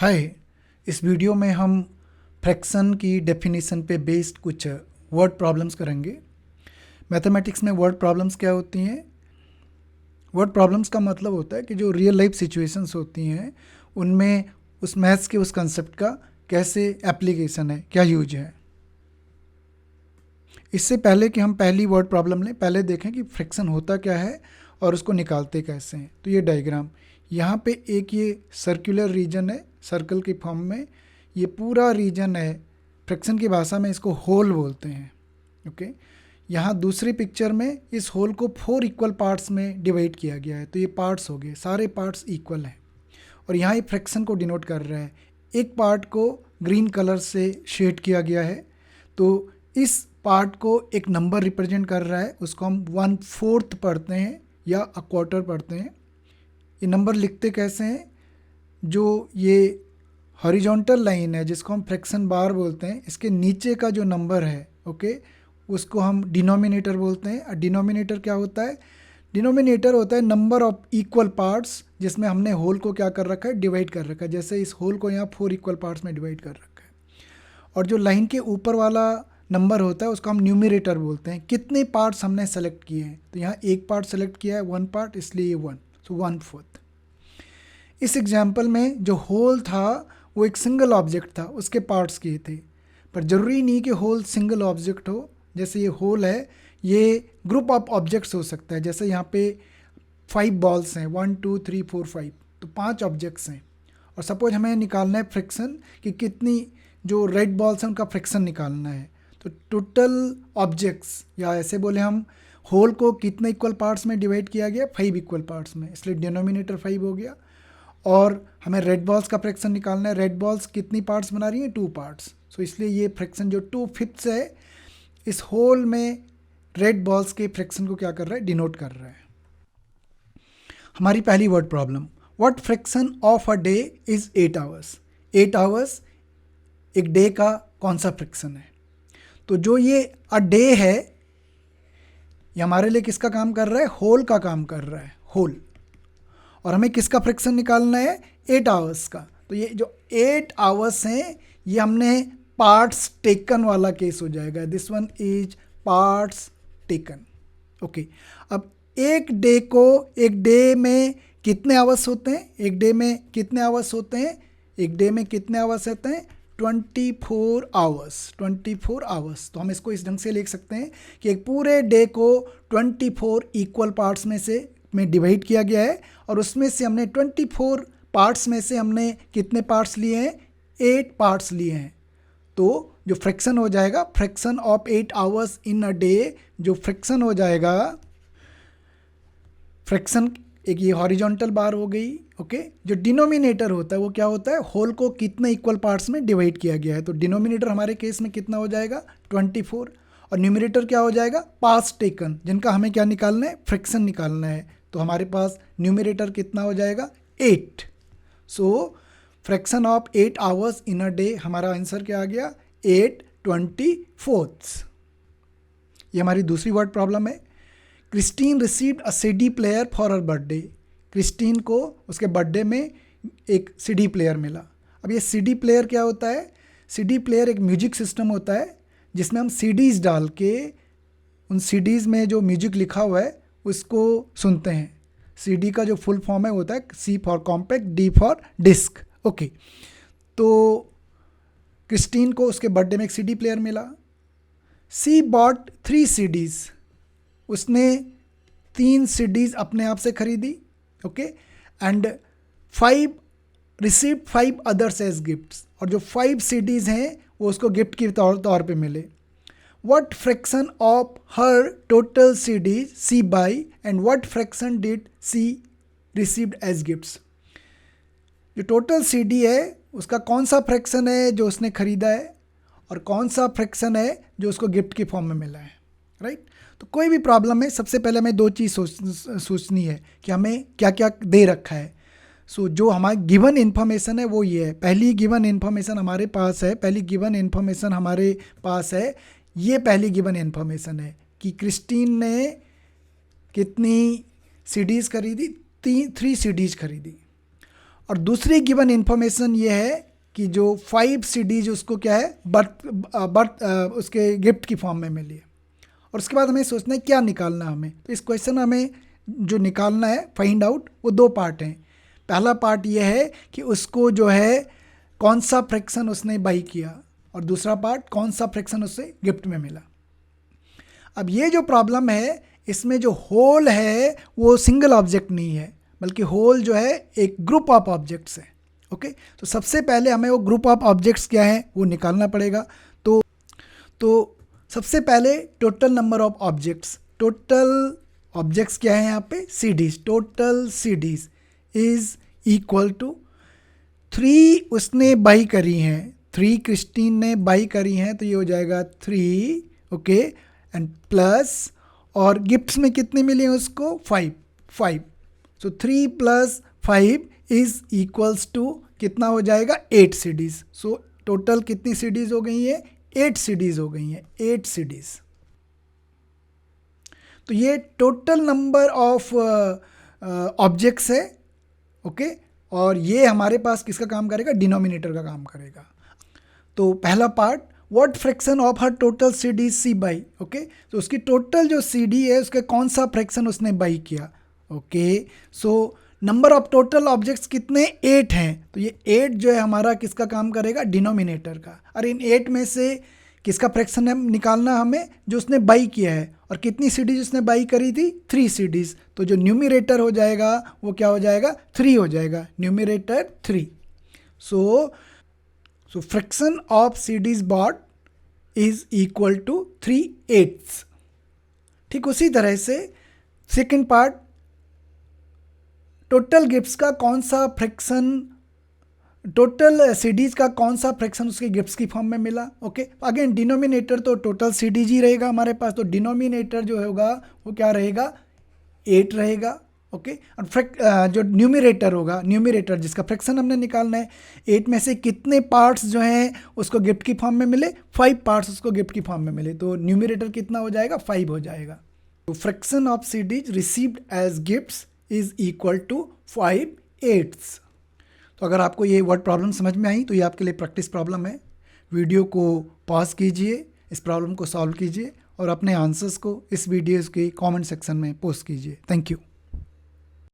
हाय। इस वीडियो में हम फ्रैक्शन की डेफिनेशन पे बेस्ड कुछ वर्ड प्रॉब्लम्स करेंगे। मैथमेटिक्स में वर्ड प्रॉब्लम्स क्या होती हैं? वर्ड प्रॉब्लम्स का मतलब होता है कि जो रियल लाइफ सिचुएशंस होती हैं उनमें उस मैथ्स के उस कंसेप्ट का कैसे एप्लीकेशन है, क्या यूज है। इससे पहले कि हम पहली वर्ड प्रॉब्लम लें, पहले देखें कि फ्रैक्शन होता क्या है और उसको निकालते कैसे हैं। तो ये डायग्राम, यहाँ पे एक ये सर्कुलर रीजन है, सर्कल की फॉर्म में ये पूरा रीजन है। फ्रैक्शन की भाषा में इसको होल बोलते हैं। ओके, यहाँ दूसरी पिक्चर में इस होल को 4 इक्वल पार्ट्स में डिवाइड किया गया है। तो ये पार्ट्स हो गए, सारे पार्ट्स इक्वल हैं और यहाँ ये फ्रैक्शन को डिनोट कर रहा है। एक पार्ट को ग्रीन कलर से शेड किया गया है, तो इस पार्ट को एक नंबर रिप्रेजेंट कर रहा है, उसको हम 1/4 पढ़ते हैं या अ क्वार्टर पढ़ते हैं। ये नंबर लिखते कैसे हैं? जो ये हॉरिजॉन्टल लाइन है जिसको हम फ्रैक्शन बार बोलते हैं, इसके नीचे का जो नंबर है, ओके, उसको हम डिनोमिनेटर बोलते हैं। और डिनोमिनेटर क्या होता है? डिनोमिनेटर होता है नंबर ऑफ इक्वल पार्ट्स जिसमें हमने होल को क्या कर रखा है, डिवाइड कर रखा है। जैसे इस होल को यहाँ 4 इक्वल पार्ट्स में डिवाइड कर रखा है। और जो लाइन के ऊपर वाला नंबर होता है उसको हम न्यूमरेटर बोलते हैं। कितने पार्ट्स हमने सेलेक्ट किए हैं, तो यहाँ एक पार्ट सेलेक्ट किया है, 1 पार्ट, इसलिए ये 1, सो 1/4। इस एग्जाम्पल में जो होल था वो एक सिंगल ऑब्जेक्ट था, उसके पार्ट्स किए थे। पर ज़रूरी नहीं कि होल सिंगल ऑब्जेक्ट हो। जैसे ये होल है, ये ग्रुप ऑफ ऑब्जेक्ट्स हो सकता है। जैसे यहाँ पे 5 बॉल्स हैं, 1 2 3 4 5, तो 5 ऑब्जेक्ट्स हैं। और सपोज हमें निकालना है फ्रिक्शन कि कितनी जो रेड बॉल्स हैं उनका फ्रिक्शन निकालना है। तो टोटल ऑब्जेक्ट्स, या ऐसे बोले हम, होल को कितने इक्वल पार्ट्स में डिवाइड किया गया? 5 इक्वल पार्ट्स में, इसलिए डिनोमिनेटर 5 हो गया। और हमें रेड बॉल्स का फ्रैक्शन निकालना है। रेड बॉल्स कितनी पार्ट्स बना रही हैं? 2 पार्ट्स। सो इसलिए ये फ्रैक्शन जो 2/5 है, इस होल में रेड बॉल्स के फ्रैक्शन को क्या कर रहा है? डिनोट कर रहा है। हमारी पहली word problem, what fraction of a day is 8 hours. 8 hours एक डे का कौन सा फ्रैक्शन है? तो जो ये अ डे है, ये हमारे लिए किसका काम कर रहा है? होल का काम कर रहा है, होल। और हमें किसका फ्रैक्शन निकालना है? 8 आवर्स का। तो ये जो 8 आवर्स हैं, ये हमने पार्ट्स टेकन वाला केस हो जाएगा। This one is parts taken. Okay, अब एक डे में कितने आवर्स होते हैं? एक डे में कितने आवर्स होते हैं? एक डे में कितने आवर्स होते हैं? 24 आवर्स। 24 आवर्स। तो हम इसको इस ढंग से लिख सकते हैं कि एक पूरे डे को 24 इक्वल पार्ट्स में डिवाइड किया गया है और उसमें से हमने 24 पार्ट्स में से हमने कितने पार्ट्स लिए हैं? 8 पार्ट्स लिए हैं। तो जो फ्रैक्शन हो जाएगा, fraction of 8 hours in a day, जो फ्रैक्शन हो जाएगा, फ्रैक्शन एक ये हॉरिजॉन्टल बार हो गई। ओके, जो डिनोमिनेटर होता है वो क्या होता है? होल को कितने इक्वल पार्ट्स में डिवाइड किया गया है। तो डिनोमिनेटर हमारे केस में कितना हो जाएगा? 24। और न्यूमरेटर क्या हो जाएगा? पार्ट्स टेकन, जिनका हमें क्या निकालना है? फ्रैक्शन निकालना है। तो हमारे पास न्यूमरेटर कितना हो जाएगा? 8। So fraction of 8 hours in a day, हमारा आंसर क्या आ गया? 8/24। ये हमारी दूसरी वर्ड प्रॉब्लम है। Christine received a CD player for her birthday. Christine को उसके बर्थडे में एक सीडी प्लेयर मिला। अब ये सीडी प्लेयर क्या होता है? सीडी प्लेयर एक म्यूजिक सिस्टम होता है जिसमें हम सीडीज़ डाल के उन सीडीज़ में जो म्यूजिक लिखा हुआ है उसको सुनते हैं। सीडी का जो फुल फॉर्म है होता है C for compact, D for disc. Okay, तो क्रिस्टीन को उसके बर्थडे में एक सीडी प्लेयर मिला। She bought 3 CDs. उसने 3 सीडीज़ अपने आप से खरीदी। Okay, and 5 received 5 others as gifts. और जो 5 सीडीज़ हैं वो उसको गिफ्ट के तौर पे मिले। What fraction of her total CDs she buy and what fraction did she received as gifts. जो टोटल सीडी है उसका कौन सा फ्रैक्शन है जो उसने खरीदा है और कौन सा फ्रैक्शन है जो उसको गिफ्ट की फॉर्म में मिला है, राइट? तो कोई भी प्रॉब्लम है, सबसे पहले हमें 2 चीज़ सोचनी है कि हमें क्या क्या दे रखा है। सो जो हमारी गिवन इन्फॉर्मेशन है वो ये है। पहली गिवन इन्फॉर्मेशन हमारे पास है, ये पहली गिवन इन्फॉर्मेशन है कि क्रिस्टीन ने कितनी सीडीज़ खरीदी? 3 सीडीज़ खरीदी। और दूसरी गिवन इन्फॉर्मेशन ये है कि जो 5 CDs उसको क्या है बर्थ उसके गिफ्ट की फॉर्म में मिली है। और उसके बाद हमें सोचना है क्या निकालना है हमें। तो इस क्वेश्चन में हमें जो निकालना है फाइंड आउट, वो 2 पार्ट हैं। पहला पार्ट ये है कि उसको जो है कौन सा फ्रैक्शन उसने बाई किया, और दूसरा पार्ट कौन सा फ्रैक्शन उससे गिफ्ट में मिला। अब ये जो प्रॉब्लम है इसमें जो होल है वो सिंगल ऑब्जेक्ट नहीं है, बल्कि होल जो है एक ग्रुप ऑफ ऑब्जेक्ट्स है। ओके, तो सबसे पहले हमें वो ग्रुप ऑफ ऑब्जेक्ट्स क्या है वो निकालना पड़ेगा। तो सबसे पहले total number of objects, total objects क्या है यहाँ पे CDs, total CDs is equal to 3 उसने बाई करी हैं, 3 क्रिस्टीन ने बाई करी हैं, तो ये हो जाएगा 3, ओके, एंड प्लस, और गिफ्ट्स में कितने मिले हैं उसको 5। सो 3 + 5 इज इक्वल्स टू कितना हो जाएगा 8 CDs। सो टोटल कितनी CDs हो गई है 8 CDs हो गई हैं, 8 CDs। तो ये टोटल नंबर ऑफ ऑब्जेक्ट्स है, ओके, और ये हमारे पास किसका काम करेगा, डिनोमिनेटर का काम करेगा। तो पहला part, what fraction of her total CDs she buy, okay, तो उसकी टोटल जो CD है उसका कौन सा फ्रैक्शन उसने बाई किया, okay. So number of total objects कितने 8 हैं, तो ये 8 जो है हमारा किसका काम करेगा, डिनोमिनेटर का। और इन 8 में से किसका फ्रैक्शन है निकालना हमें, जो उसने बाई किया है, और कितनी CDs उसने बाई करी थी 3 CDs। तो जो न्यूमिरेटर हो जाएगा वो क्या हो जाएगा 3 हो जाएगा, numerator 3। So fraction of CDs bought is equal to 3/8। ठीक उसी तरह से सेकेंड पार्ट, टोटल गिफ्ट्स का कौन सा फ्रैक्शन, टोटल CDs का कौन सा फ्रैक्शन उसके गिफ्ट्स की फॉर्म में मिला, ओके। अगेन डिनोमिनेटर तो टोटल CDs ही रहेगा हमारे पास, तो डिनोमिनेटर जो होगा वो क्या रहेगा 8 रहेगा, ओके। और जो न्यूमिरेटर होगा, न्यूमिरेटर जिसका फ्रैक्शन हमने निकालना है, 8 में से कितने पार्ट्स जो हैं उसको गिफ्ट की फॉर्म में मिले, 5 पार्ट्स उसको गिफ्ट की फॉर्म में मिले, तो न्यूमिरेटर कितना हो जाएगा 5 हो जाएगा। तो fraction of CDs received as gifts is equal to 5/8। तो अगर आपको ये वर्ड प्रॉब्लम समझ में आई तो ये आपके लिए प्रैक्टिस प्रॉब्लम है। वीडियो को पॉज कीजिए, इस प्रॉब्लम को सॉल्व कीजिए और अपने आंसर्स को इस वीडियोज़ के कमेंट सेक्शन में पोस्ट कीजिए। Thank you.